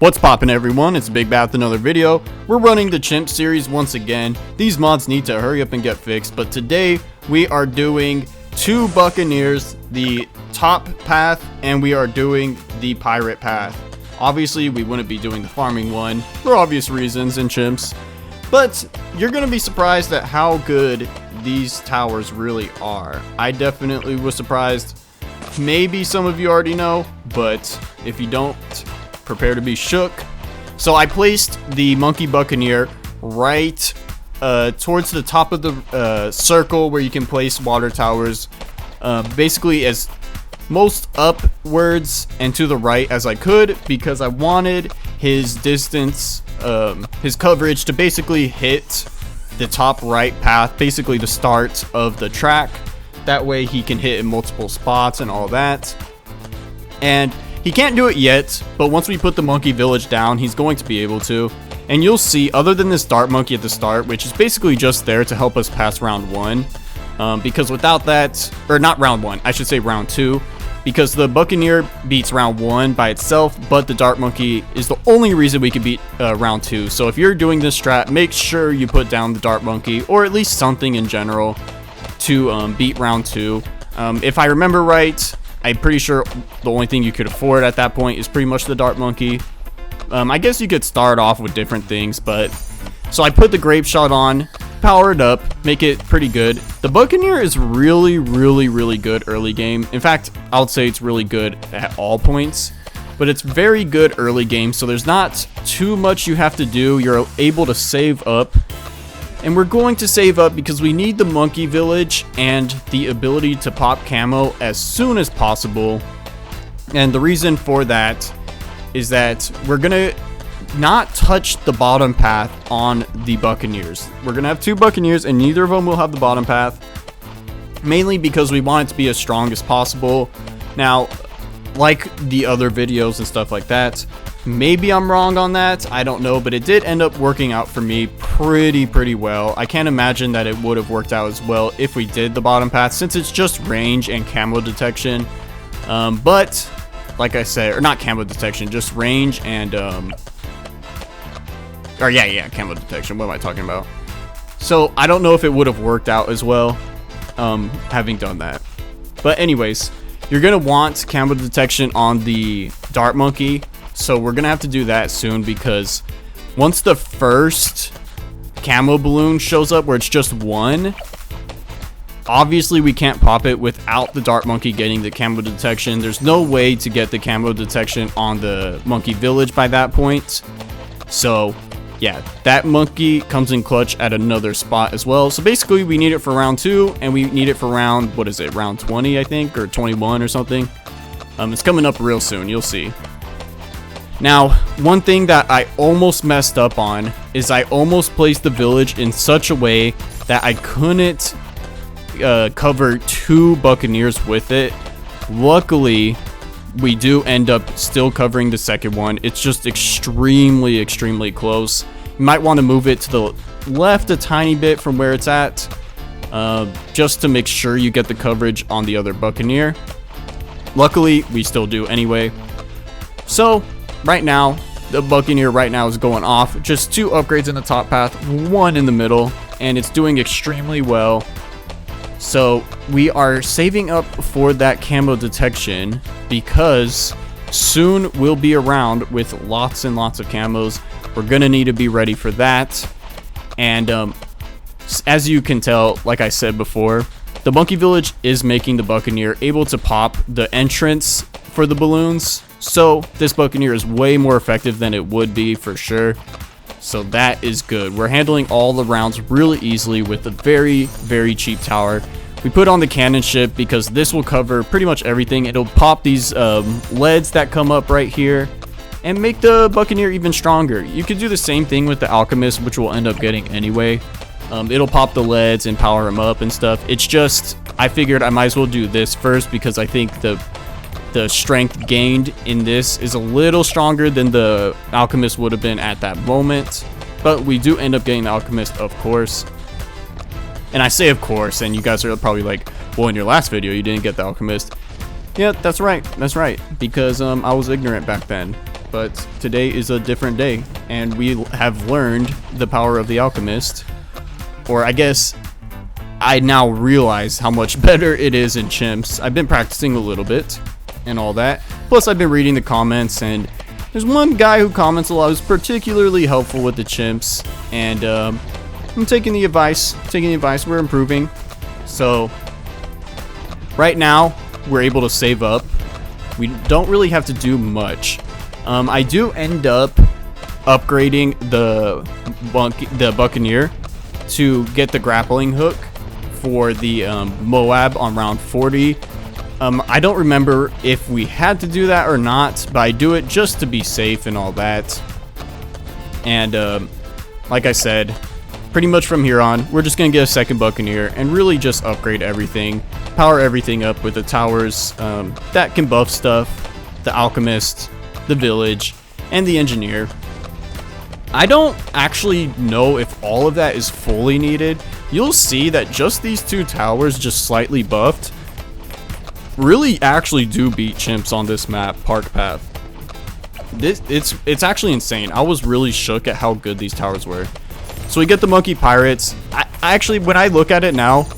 What's poppin' everyone, it's Big B.A.D with another video. We're running the CHIMPS series once again. These mods need to hurry up and get fixed, but today we are doing two Buccaneers, the top path, and we are doing the pirate path. Obviously we wouldn't be doing the farming one for obvious reasons in CHIMPS, but you're gonna be surprised at how good these towers really are. I definitely was surprised. Maybe some of you already know, but if you don't, prepare to be shook. So I placed the Monkey Buccaneer right towards the top of the circle where you can place water towers, basically as most upwards and to the right as I could, because I wanted his distance, his coverage to basically hit the top right path, basically the start of the track. That way he can hit in multiple spots and all that. And he can't do it yet, but once we put the monkey village down, he's going to be able to. And you'll see, other than this dart monkey at the start, which is basically just there to help us pass round one, because without that, or not round one, I should say round two, because the Buccaneer beats round one by itself, but the dart monkey is the only reason we can beat round two. So if you're doing this strat, make sure you put down the dart monkey, or at least something in general, to beat round two. If I remember right, I'm pretty sure the only thing you could afford at that point is pretty much the dart monkey. I guess you could start off with different things, but so I put the grape shot on, power it up, make it pretty good. The Buccaneer is really good early game. In fact, I would say it's really good at all points, but it's very good early game, so there's not too much you have to do. You're able to save up. And we're going to save up because we need the monkey village and the ability to pop camo as soon as possible. And the reason for that is that we're gonna not touch the bottom path on the Buccaneers. We're gonna have two Buccaneers and neither of them will have the bottom path, mainly because we want it to be as strong as possible. Now, like the other videos and stuff like that, maybe I'm wrong on that, I don't know, but it did end up working out for me pretty well. I can't imagine that it would have worked out as well if we did the bottom path, since it's just range and camo detection. But like I said, or not camo detection, just range and camo detection. What am I talking about? So I don't know if it would have worked out as well having done that. But anyways, you're gonna want camo detection on the dart monkey. So we're gonna have to do that soon, because once the first camo balloon shows up where it's just one, obviously we can't pop it without the dart monkey getting the camo detection. There's no way to get the camo detection on the monkey village by that point. So yeah, that monkey comes in clutch at another spot as well. So basically we need it for round two, and we need it for round, what is it, round 20 I think, or 21 or something. It's coming up real soon, you'll see. Now, one thing that I almost messed up on is I almost placed the village in such a way that I couldn't cover two Buccaneers with it. Luckily, we do end up still covering the second one. It's just extremely close. You might want to move it to the left a tiny bit from where it's at, just to make sure you get the coverage on the other Buccaneer. Luckily, we still do anyway. So right now, the Buccaneer right now is going off. Just two upgrades in the top path, one in the middle, and it's doing extremely well. So we are saving up for that camo detection, because soon we'll be around with lots and lots of camos. We're gonna need to be ready for that. And as you can tell, like I said before, the monkey village is making the Buccaneer able to pop the entrance for the balloons. So this Buccaneer is way more effective than it would be for sure. So that is good. We're handling all the rounds really easily with a very cheap tower. We put on the cannon ship because this will cover pretty much everything. It'll pop these leads that come up right here and make the Buccaneer even stronger. You could do the same thing with the alchemist, which we'll end up getting anyway. It'll pop the leads and power them up and stuff. It's just, I figured I might as well do this first, because I think the strength gained in this is a little stronger than the alchemist would have been at that moment. But we do end up getting the alchemist, of course. And I say of course, and you guys are probably like, well, in your last video you didn't get the alchemist. Yeah, that's right, because I was ignorant back then. but today is a different day, and we have learned the power of the alchemist. Or I guess I now realize how much better it is in chimps. I've been practicing a little bit and all that. Plus I've been reading the comments, and there's one guy who comments a lot who's particularly helpful with the chimps, and I'm taking the advice. We're improving. So right now we're able to save up. We don't really have to do much. I do end up upgrading the Buccaneer to get the grappling hook for the Moab on round 40. I don't remember if we had to do that or not, but I do it just to be safe and all that. And like I said, pretty much from here on, we're just gonna get a second Buccaneer and really just upgrade everything, power everything up with the towers that can buff stuff, the alchemist, the village, and the engineer. I don't actually know if all of that is fully needed. You'll see that just these two towers, just slightly buffed, really actually do beat chimps on this map, Park Path. It's actually insane. I was really shook at how good these towers were. So we get the monkey pirates. I actually, when I look at it now,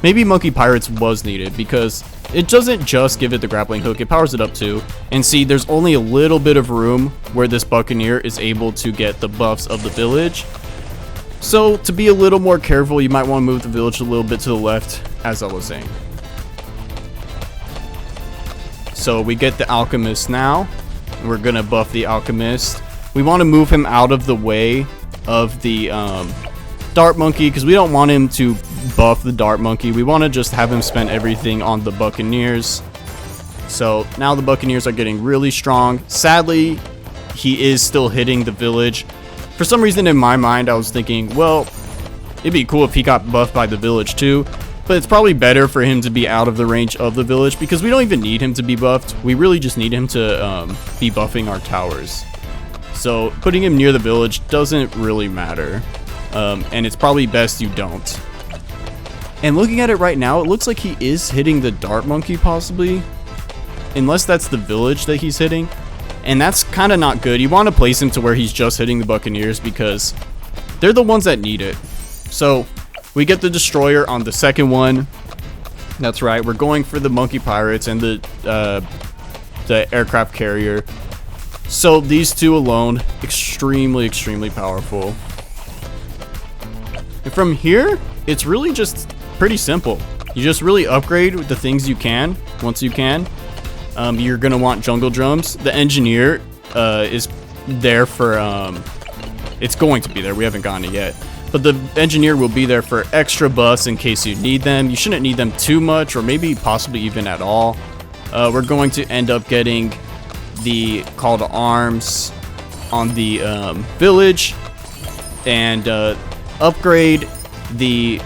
maybe monkey pirates was needed, because it doesn't just give it the grappling hook, it powers it up too. And see, there's only a little bit of room where this Buccaneer is able to get the buffs of the village. So to be a little more careful, you might want to move the village a little bit to the left, as I was saying. So we get the alchemist now. We're gonna buff the alchemist. We want to move him out of the way of the dart monkey, because we don't want him to buff the dart monkey. We want to just have him spend everything on the Buccaneers. So now the Buccaneers are getting really strong. Sadly, he is still hitting the village. For some reason in my mind I was thinking, well, it'd be cool if he got buffed by the village too, but it's probably better for him to be out of the range of the village, because we don't even need him to be buffed. We really just need him to be buffing our towers. So putting him near the village doesn't really matter, and it's probably best you don't. And looking at it right now, it looks like he is hitting the dart monkey possibly, unless that's the village that he's hitting, and that's kind of not good. You want to place him to where he's just hitting the Buccaneers, because they're the ones that need it. So we get the destroyer on the second one. That's right, we're going for the monkey pirates and the aircraft carrier. So these two alone, extremely powerful. And from here, it's really just pretty simple. You just really upgrade with the things you can, once you can. You're gonna want jungle drums. The engineer is there for, it's going to be there, we haven't gotten it yet. But the engineer will be there for extra buffs in case you need them. You shouldn't need them too much, or maybe possibly even at all. We're going to end up getting the call to arms on the village, and upgrade the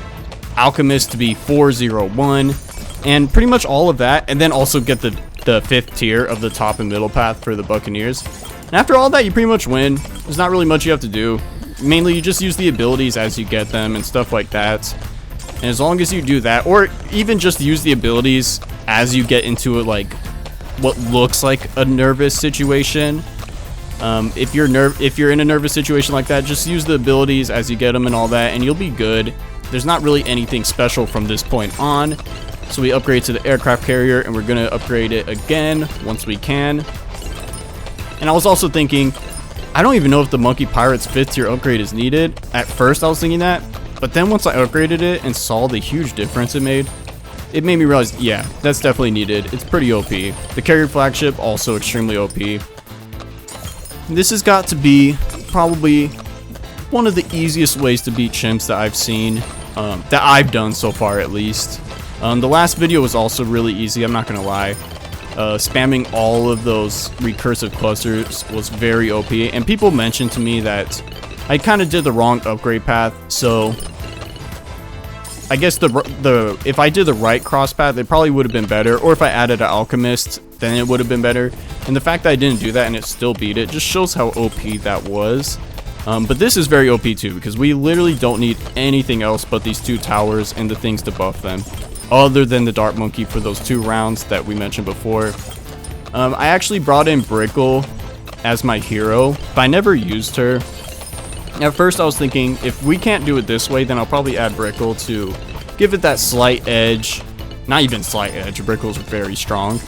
alchemist to be 401, and pretty much all of that, and then also get the fifth tier of the top and middle path for the Buccaneers. And after all that, you pretty much win. There's not really much you have to do. Mainly you just use the abilities as you get them and stuff like that. And as long as you do that, or even just use the abilities as you get into it, like what looks like a nervous situation. If you're in a nervous situation like that, just use the abilities as you get them and all that, and you'll be good. There's not really anything special from this point on. So we upgrade to the aircraft carrier, and we're gonna upgrade it again once we can. And I was also thinking, I don't even know if the monkey pirate's 5th tier upgrade is needed. At first I was thinking that, but then once I upgraded it and saw the huge difference it made me realize, yeah, that's definitely needed. It's pretty OP. The carrier flagship, also extremely OP. This has got to be probably one of the easiest ways to beat chimps that I've seen, that I've done so far at least. The last video was also really easy, I'm not gonna lie. Spamming all of those recursive clusters was very OP, and people mentioned to me that I kind of did the wrong upgrade path, so I guess if I did the right cross path, it probably would have been better, or if I added an alchemist, then it would have been better. And the fact that I didn't do that and it still beat it just shows how OP that was. But this is very OP too, because we literally don't need anything else but these two towers and the things to buff them, other than the dart monkey for those 2 rounds that we mentioned before. I actually brought in Brickle as my hero, but I never used her. At first I was thinking, if we can't do it this way, then I'll probably add Brickle to give it that slight edge. Not even slight edge, Brickle's very strong.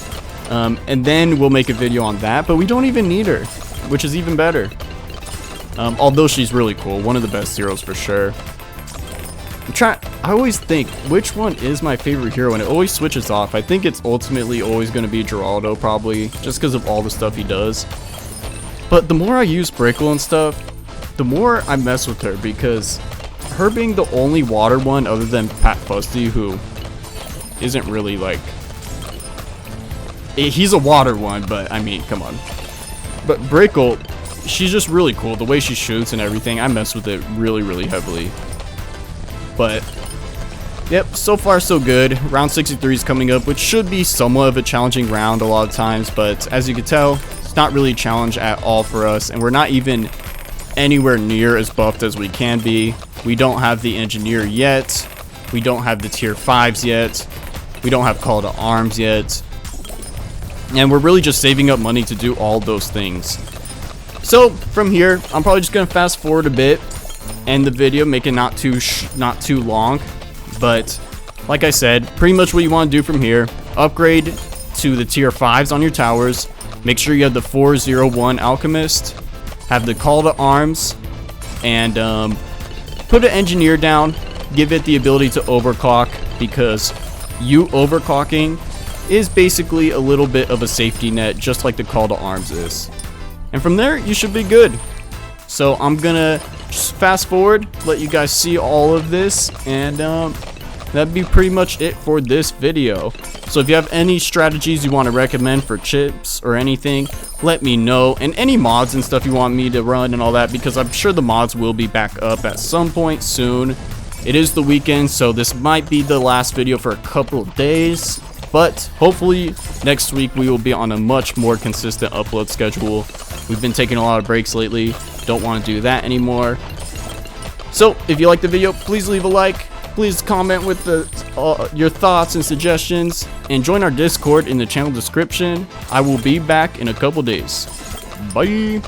And then we'll make a video on that, but we don't even need her, which is even better. Although she's really cool, one of the best heroes for sure. I always think, which one is my favorite hero, and it always switches off. I think it's ultimately always going to be Geraldo, probably, just because of all the stuff he does. But the more I use Brickle and stuff, the more I mess with her, because her being the only water one other than Pat Fusty, who isn't really like... He's a water one, but I mean, come on. But Brickle, she's just really cool. The way she shoots and everything, I mess with it really, really heavily. But, yep, so far so good. Round 63 is coming up, which should be somewhat of a challenging round a lot of times. But as you can tell, it's not really a challenge at all for us. And we're not even anywhere near as buffed as we can be. We don't have the Engineer yet. We don't have the tier 5s yet. We don't have Call to Arms yet. And we're really just saving up money to do all those things. So from here, I'm probably just going to fast forward a bit. End the video, make it not too long. But like I said, pretty much what you want to do from here, upgrade to the tier 5s on your towers. Make sure you have the 401 Alchemist, have the Call to Arms, and put an Engineer down. Give it the ability to overclock, because you overclocking is basically a little bit of a safety net, just like the Call to Arms is. And from there, you should be good. So I'm gonna just fast forward, let you guys see all of this, and that'd be pretty much it for this video. So if you have any strategies you want to recommend for chips or anything, let me know. And any mods and stuff you want me to run and all that, because I'm sure the mods will be back up at some point soon. It is the weekend, so this might be the last video for a couple of days. But hopefully next week we will be on a much more consistent upload schedule. We've been taking a lot of breaks lately. Don't want to do that anymore. So if you liked the video, please leave a like. Please comment with your thoughts and suggestions. And join our Discord in the channel description. I will be back in a couple days. Bye.